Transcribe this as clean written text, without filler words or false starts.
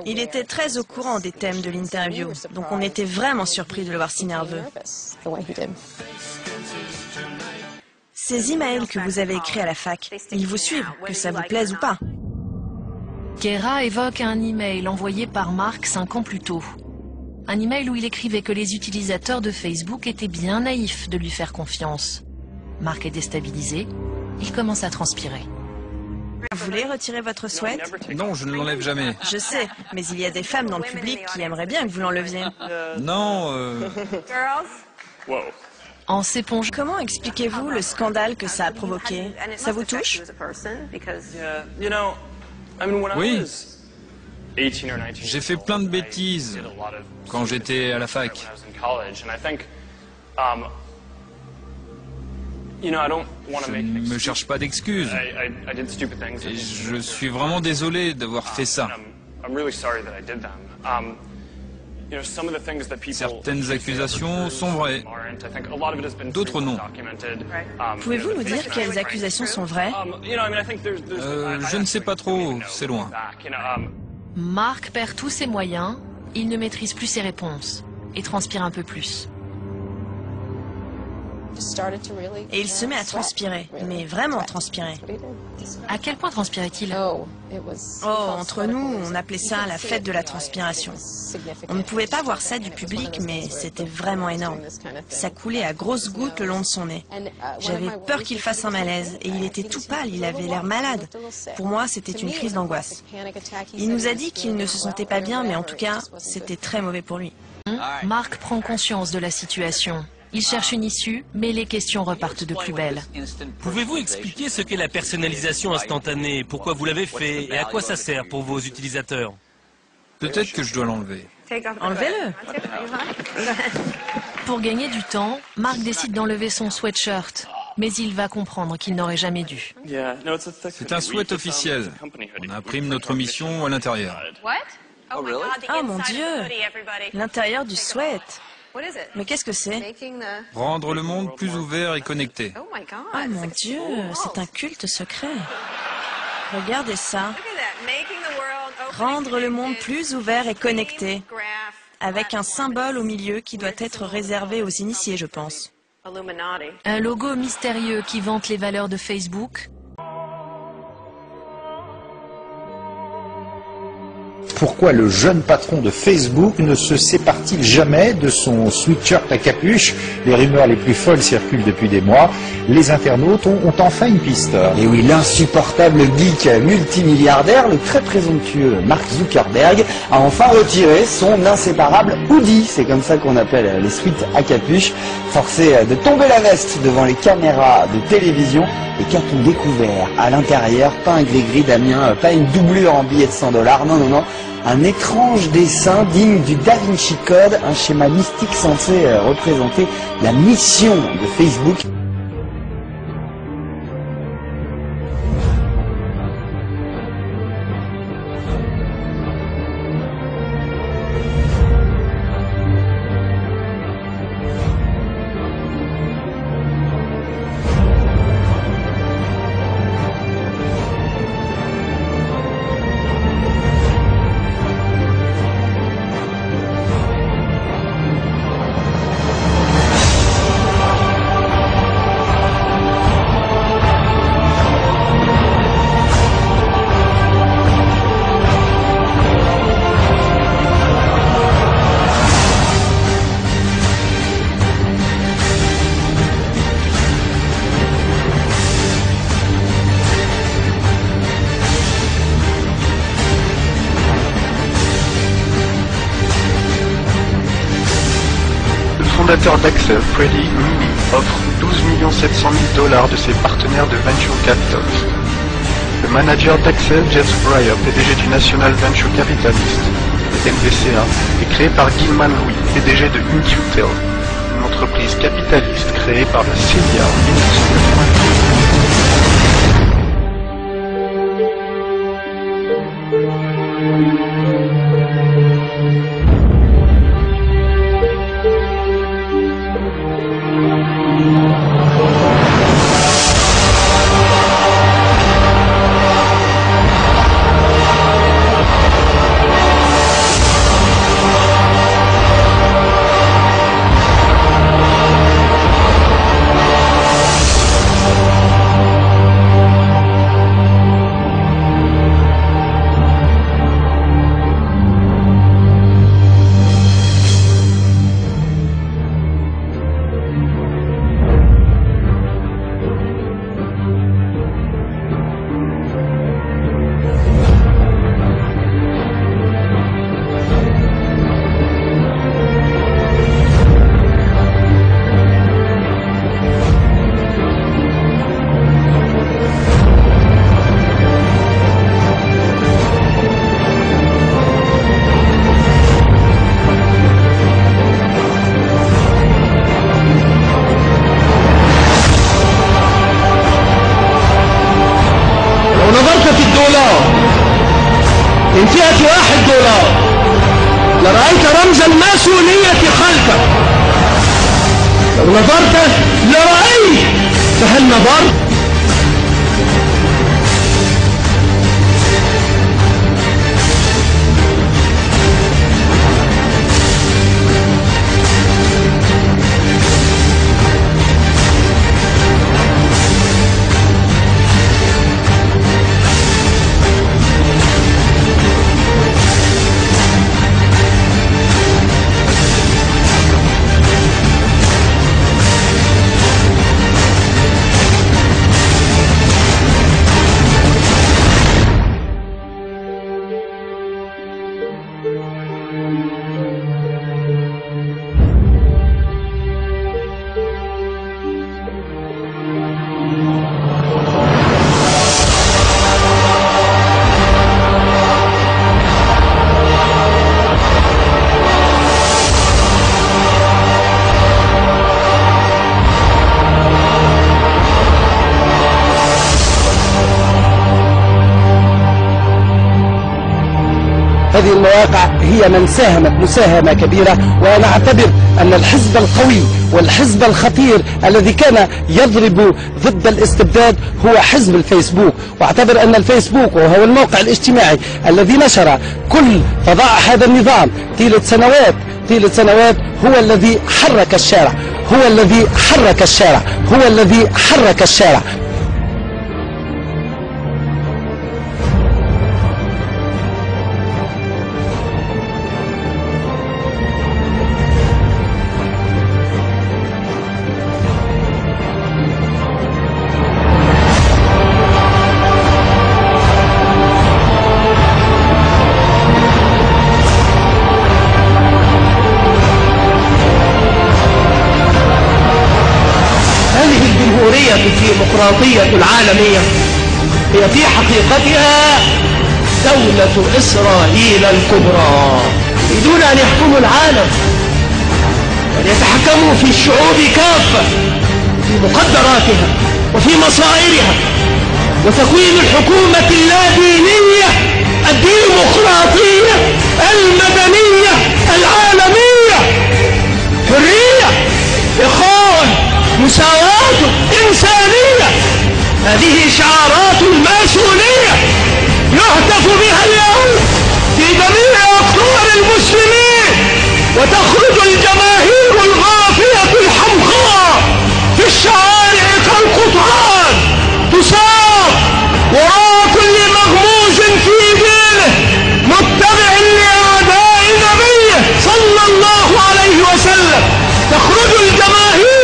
Il était très au courant des thèmes de l'interview, donc on était vraiment surpris de le voir si nerveux. Ces emails que vous avez écrits à la fac, ils vous suivent, que ça vous plaise ou pas. Guerra évoque un email envoyé par Mark 5 ans plus tôt. Un email où il écrivait que les utilisateurs de Facebook étaient bien naïfs de lui faire confiance. Mark est déstabilisé, il commence à transpirer. Vous voulez retirer votre sweat? Non, je ne l'enlève jamais. Je sais, mais il y a des femmes dans le public qui aimeraient bien que vous l'enleviez. Non, En s'épongeant, Comment expliquez-vous le scandale que ça a provoqué? Ça vous touche? oui. J'ai fait plein de bêtises quand j'étais à la fac. Je ne me cherche pas d'excuses. Et je suis vraiment désolé d'avoir fait ça. Certaines accusations sont vraies, d'autres non. Pouvez-vous nous dire quelles accusations sont vraies? Je ne sais pas trop, c'est loin. Mark perd tous ses moyens, il ne maîtrise plus ses réponses et transpire un peu plus. Et il se met à transpirer, mais vraiment transpirer. À quel point transpirait-il? Oh, entre nous, on appelait ça la fête de la transpiration. On ne pouvait pas voir ça du public, mais c'était vraiment énorme. Ça coulait à grosses gouttes le long de son nez. J'avais peur qu'il fasse un malaise, et il était tout pâle, il avait l'air malade. Pour moi, c'était une crise d'angoisse. Il nous a dit qu'il ne se sentait pas bien, mais en tout cas, c'était très mauvais pour lui. Mark prend conscience de la situation. Il cherche une issue, mais les questions repartent de plus belle. Pouvez-vous expliquer ce qu'est la personnalisation instantanée? Pourquoi vous l'avez fait? Et à quoi ça sert pour vos utilisateurs? Peut-être que je dois l'enlever. Enlevez-le. Pour gagner du temps, Mark décide d'enlever son sweatshirt. Mais il va comprendre qu'il n'aurait jamais dû. C'est un sweat officiel. On imprime notre mission à l'intérieur. Oh mon Dieu! L'intérieur du sweat. Mais qu'est-ce que c'est? Rendre le monde plus ouvert et connecté. Oh mon Dieu, c'est un culte secret. Regardez ça. Rendre le monde plus ouvert et connecté. Avec un symbole au milieu qui doit être réservé aux initiés, je pense. Un logo mystérieux qui vante les valeurs de Facebook. Pourquoi le jeune patron de Facebook ne se sépare-t-il jamais de son sweatshirt à capuche? Les rumeurs les plus folles circulent depuis des mois. Les internautes ont enfin une piste. Et oui, l'insupportable geek multimilliardaire, le très présomptueux Mark Zuckerberg, a enfin retiré son inséparable hoodie. C'est comme ça qu'on appelle les sweats à capuche. Forcé de tomber la veste devant les caméras de télévision. Et qu'a-t-on découvert à l'intérieur? Pas un gris-gris, Damien, pas une doublure en billets de 100 $. Non, non, non. Un étrange dessin digne du Da Vinci Code, un schéma mystique censé représenter la mission de Facebook. Le fondateur d'Axel, Freddie Mimi, offre 12 700 000 $ de ses partenaires de Venture Capitalist. Le manager d'Axel, Jeff Breyer, PDG du National Venture Capitalist, NVCA, est créé par Gilman Louis, PDG de InQtel, une entreprise capitaliste créée par la CIA en 1990. من فئة $1 لرأيت رمز الماسونية خلفك. لو نظرت لرأيت، فهل نظرت؟ هذه المواقع هي من ساهمت مساهمة كبيرة، وأنا أعتبر أن الحزب القوي والحزب الخطير الذي كان يضرب ضد الاستبداد هو حزب الفيسبوك. واعتبر أن الفيسبوك وهو الموقع الاجتماعي الذي نشر كل فظائع هذا النظام طيلة سنوات هو الذي حرك الشارع، هو الذي حرك الشارع، هو الذي حرك الشارع. الديمقراطية العالمية هي في حقيقتها دولة إسرائيل الكبرى. يريدون أن يحكموا العالم، أن يتحكموا في الشعوب كافة، في مقدراتها وفي مصائرها، وتكوين الحكومة اللادينية الديمقراطية المدنية العالمية. حرية، إخوان، مساواة، إنسانية، هذه شعارات الماسونية يهتف بها اليوم في جميع أقطار المسلمين، وتخرج الجماهير الغافية الحمقاء في الشوارع كالقطعان تساق وراء كل مغموس في دينه متبع لأعداء نبيه صلى الله عليه وسلم. تخرج الجماهير